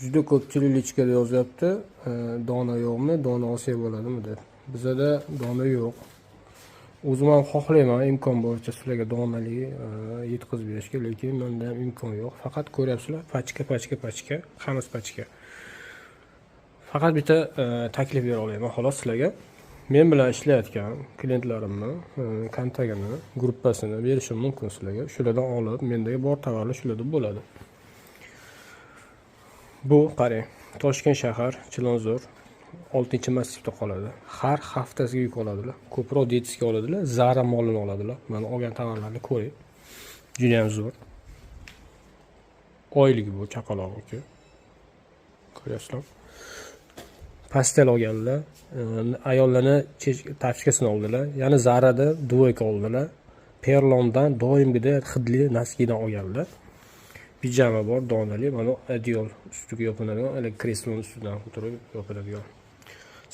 Juda ko'pchilik lichkada yozyapti, dona yo'qmi, dona olsak bo'ladimi deb. Bizada dona yo'q. O'zim ham xohlayman imkon boricha sizlarga donali yetkazib berishga, lekin menda ham imkon yo'q. Faqat ko'ryapsizlar, pachka, hammasi pachka. Faqat bitta taklif bera olaman xolos sizlarga. Men bilan ishlayotgan klientlarimni kontaktini, gruppasini berishim mumkin sizlarga. Shulardan olib, mendagi bor tovarlar shularda bo'ladi. Bu qarang, Toshkent shahar, Chilonzor 6-massivda qoladi. Har haftasiga yuk oladilar. Ko'proq detiska oladilar, Zara molini oladilar. Mana olgan tovarlarni ko'ring. Juda ham zo'r. Oyligi bu chaqaloqniki. Ko'ryapsizlar? Pastel olganlar, ayollarni tachkasini oldilar. Yana Zarada dvoyka oldilar. Perlondan doimgidek hidli naskidan olganlar. Pijama bor, donali, mana adyol ustiga yopiladigan, kresloni ustidan o'tirib yopiladigan.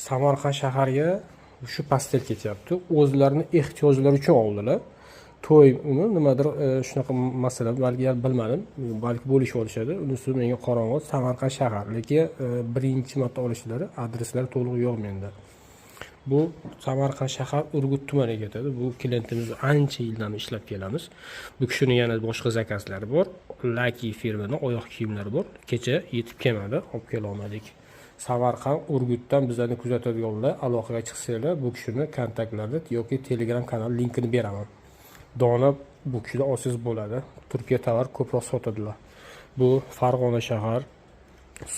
Samarqand shaharga shu pastel ketyapti. O'zlarining ehtiyojlari uchun oldilar. To'ymi nimadir shunaqa masala, balki bilmadim, balki bo'lishib olishadi. Unisi menga qorong'u. Samarqand shahar, lekin birinchi marta olishlari, adreslari to'liq yo'q menda. Bu Samarqand shahar Urgut tumaniga ketadi. Bu klientimiz ancha yildan ishlab kelamiz. Bu kishining yana boshqa zakazlari bor. Lucky firmaning oyoq kiyimlari bor. Kecha yetib kelmadi, olib kela olmadik. Samarqand Urgutdan bizlarni kuzatadiganlar aloqaga chiqsanglar, bu kishining kontaktlarini yoki Telegram kanal linkini beraman. Dona bu kishida olsangiz bo'ladi. Turkiya tovar ko'proq sotadilar. Bu Farg'ona shahar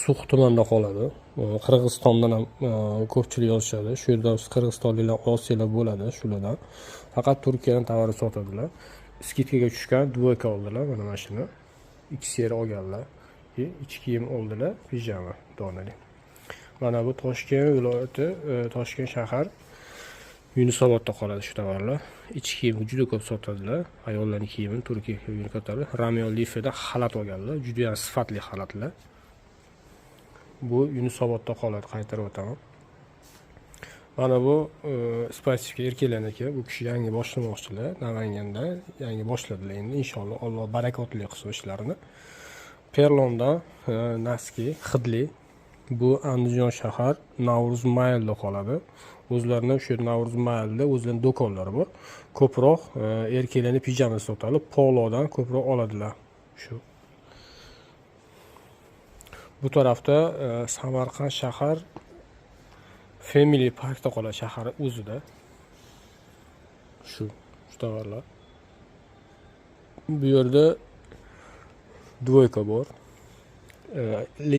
Suq tumanida qoladi. Qirg'izistondan ham ko'pchilik yozishadi. Shu yerda qirg'izistonliklar olsanglar bo'ladi shulardan. Faqat Turkiyadan tovarni sotadilar. Skidkaga tushgan dvoyka oldilar, mana mashina. XR olganlar. Ichki kiyim oldilar, pijama donali. Mana bu Toshkent viloyati, Toshkent shahar Yunusobodda qoladi shu tovarlar. Ichki kiyim juda ko'p sotadilar. Ayollarning kiyimini Turkiya kiyimini ko'taradi. Rayon Lifeda xalat olganlar, juda ham sifatli xalatlar. Bu Yunusobodda qoladi, qaytarib o'taman. Mana bu spesifik erkaklarniki. Bu kishi yangi boshlamoqchilar, Namanganda yangi boshladilar endi. Inshaalloh Alloh barakotli qilsin ishlarini. Perlondan naski, hidli. Bu Andijon shahar Navruz Mayilda qoladi. O'zlarining shu Navruz Mayilda o'zlarining do'konlari bor. Ko'proq erkaklarning pijamasi sotadi. Polodan ko'proq oladilar. Shu. Bu tarafda Samarqand shahar Family Parkda qoladi, shahar o'zida. Shu tovarlar. Bu yerda dvoyka bor.